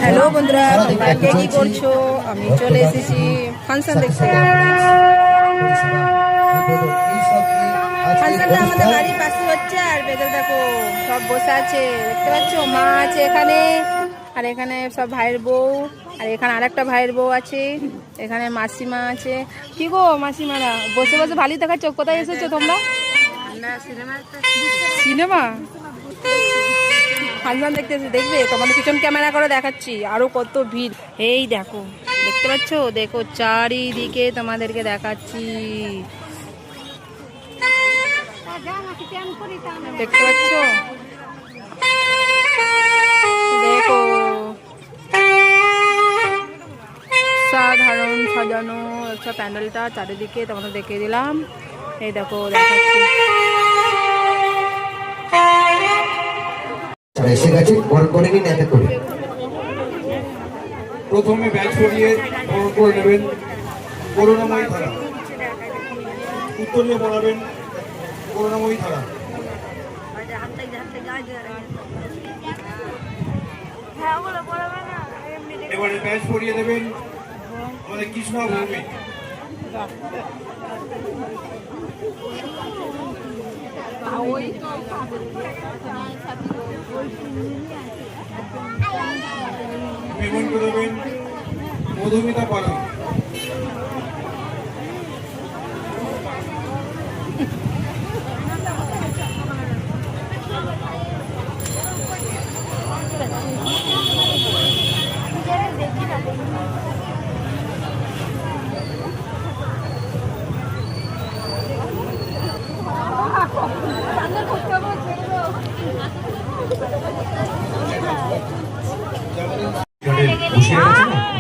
Hello বন্ধুরা, তোমরা কে কি করছো? আমি চলে এসেছি ফাংশন দেখতে। ফাংশনটা আমাদের বাড়ির পাশে হচ্ছে, আর বেদের দেখো সব বসে আছে, দেখতে পাচ্ছ? মা আছে এখানে, আর এখানে সব ভাইয়ের বউ, আর এখানে আরেকটা ভাইয়ের বউ আছে, এখানে মাসিমা আছে। কি গো মাসিমারা, বসে বসে ভালোই দেখাচ্ছ। কোথায় এসেছো তোমরা? সিনেমা ফাংশন দেখতে এসে দেখবে, তোমাদের পিছন ক্যামেরা করে দেখাচ্ছি আরো কত ভিড়। এই দেখো, দেখতে পাচ্ছ? দেখো চারিদিকে তোমাদেরকে দেখাচ্ছি, দেখতে পাচ্ছ? দেখো সাধারণ সাজানো একটা প্যান্ডেলটা চারিদিকে তোমাদের দেখিয়ে দিলাম। এই দেখো দেখাচ্ছি। এসে গেছে করে নিন একে করে। প্রথমে ব্যাচ করিয়ে বরণ করে নেবেন করুণাময়ী ধারা, উত্তরীয় পড়াবেন করুণাময়ী ধারা। এবারে ব্যাচ পরিয়ে দেবেন আমাদের কৃষ্ণ ভূমি। পেমেন্ট করে দেবেন মধুমিতা পাঠক।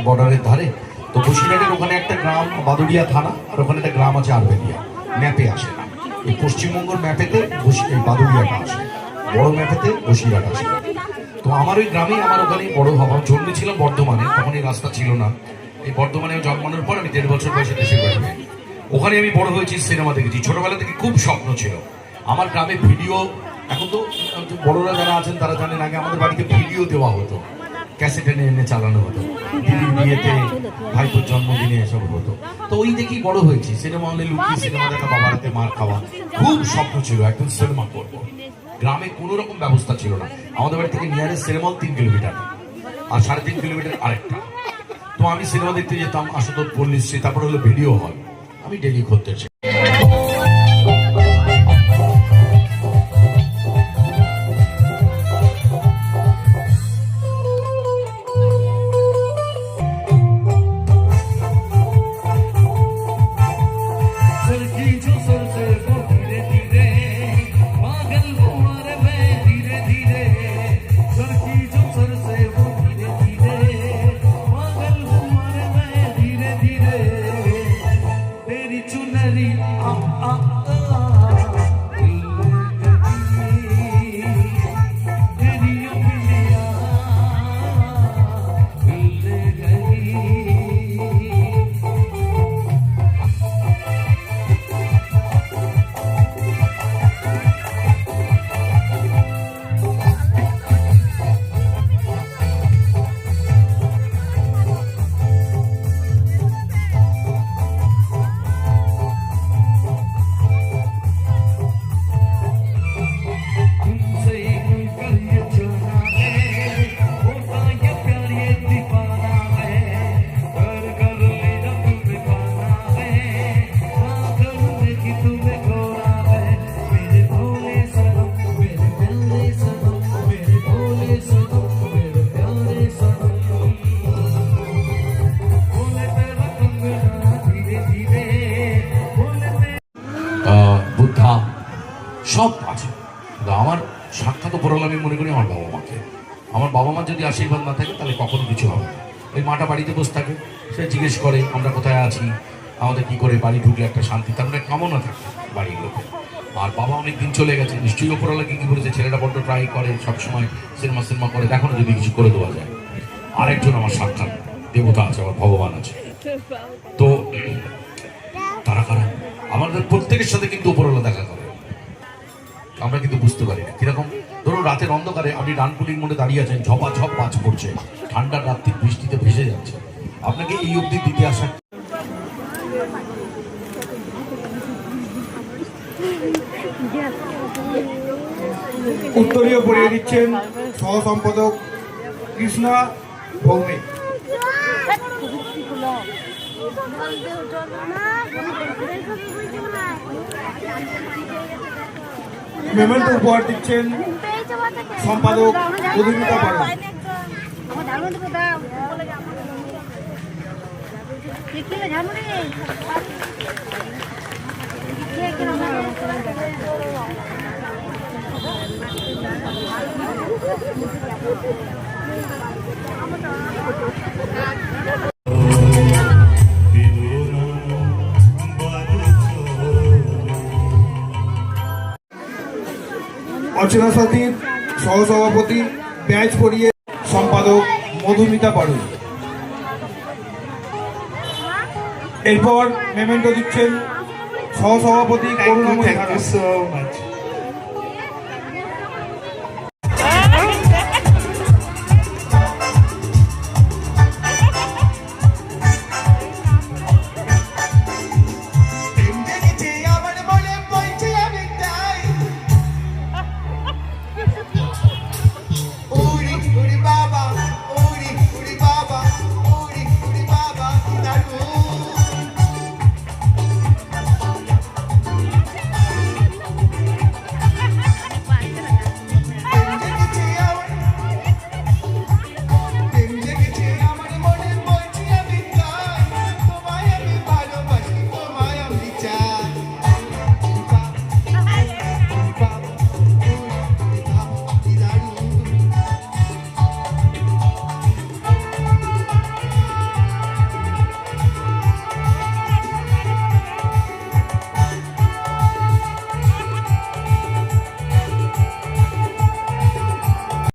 বর্ডারের ধারে তো বসিরহাটের ওখানে একটা গ্রাম বাদুড়িয়া থানা, আর ওখানে একটা গ্রাম আছে আরবেলিয়া, ম্যাপে আসে না। এই পশ্চিমবঙ্গের ম্যাপেতে এই বাদুড়িয়াটা আসে, বড় ম্যাপেতে বসিরহাট আসে। তো আমার ওই গ্রামেই আমার ওখানে বড় হওয়া, জন্মেছিলাম বর্ধমানে, তখন এই রাস্তা ছিল না। এই বর্ধমানে জন্মানোর পর আমি 1.5 বছর বয়সে দেশের বাড়ি যাই। ওখানে আমি বড় হয়েছি, সিনেমা দেখেছি, ছোটবেলা থেকে খুব স্বপ্ন ছিল আমার গ্রামে ভিডিও। এখন তো বড়রা যারা আছেন তারা জানেন, আগে আমাদের বাড়িতে ভিডিও দেওয়া হতো, ক্যাসেট এনে এনে চালানো হতো, দিদির বিয়েতে, ভাইপোর জন্মদিনে এসব হতো। তো ওই দেখেই বড় হয়েছি, সিনেমা হলে লুকিয়ে সিনেমা দেখা, বাবার হাতে মার খাওয়া, খুব স্বপ্ন ছিল একদম সিনেমা করবো। গ্রামে কোনো রকম ব্যবস্থা ছিল না, আমাদের বাড়ি থেকে নিয়ারেস্ট সিনেমা 3 কিলোমিটার, আর 3.5 কিলোমিটার আরেকটা। তো আমি সিনেমা দেখতে যেতাম আশুতোষ পল্লীশ্রী, তারপর হলো ভিডিও হল, আমি ডেলি করতেছি। বুদ্ধা সব আছে। আমার সাক্ষাৎ উপরওয়ালা আমি মনে করি আমার বাবা মাকে। আমার বাবা মা যদি আশীর্বাদ না থাকে তাহলে কখনো কিছু হবে না। ওই মাটা বাড়িতে বসে থাকে, সে জিজ্ঞেস করে আমরা কোথায় আছি, আমাদের কি করে বাড়ি ঢুকলে একটা শান্তি, তার মানে কামনা থাকে বাড়ির লোকে। আর বাবা অনেক দিন চলে গেছে, নিশ্চয়ই উপরওয়ালা কি বলেছে, ছেলেটা বড্ড ট্রাই করে, সবসময় সিনেমা করে, দেখো না যদি কিছু করে দেওয়া যায়। আরেকজন আমার সাক্ষাৎ দেবতা আছে, আমার ভগবান আছে। তো তারা কারা? আমাদের প্রত্যেকের সাথে কিন্তু উপরওয়ালা দেখা করে, আমরা কিন্তু বুঝতে পারি না কিরকম। ধরুন রাতের অন্ধকারে আপনি ডানকুনির মধ্যে দাঁড়িয়ে আছেন, ঝপাঝপ বাজ পড়ছে, ঠান্ডার রাত্রির বৃষ্টিতে ভেসে যাচ্ছে, আপনাকে এই অবধি দিতে আসা উত্তরীয় পড়িয়ে দিচ্ছেন সহ সম্পাদক কৃষ্ণা ভৌমিক। মেমেন্টো উপহার দিচ্ছেন সম্পাদক মধুমিতা পাড়া। অর্চনা সাথীর সহসভাপতি ব্যাচ পড়িয়ে সম্পাদক মধুমিতা পাড়ু। এরপর মেমেন্টো দিচ্ছেন সহসভাপতি করুণাময়ী ধারা। so much.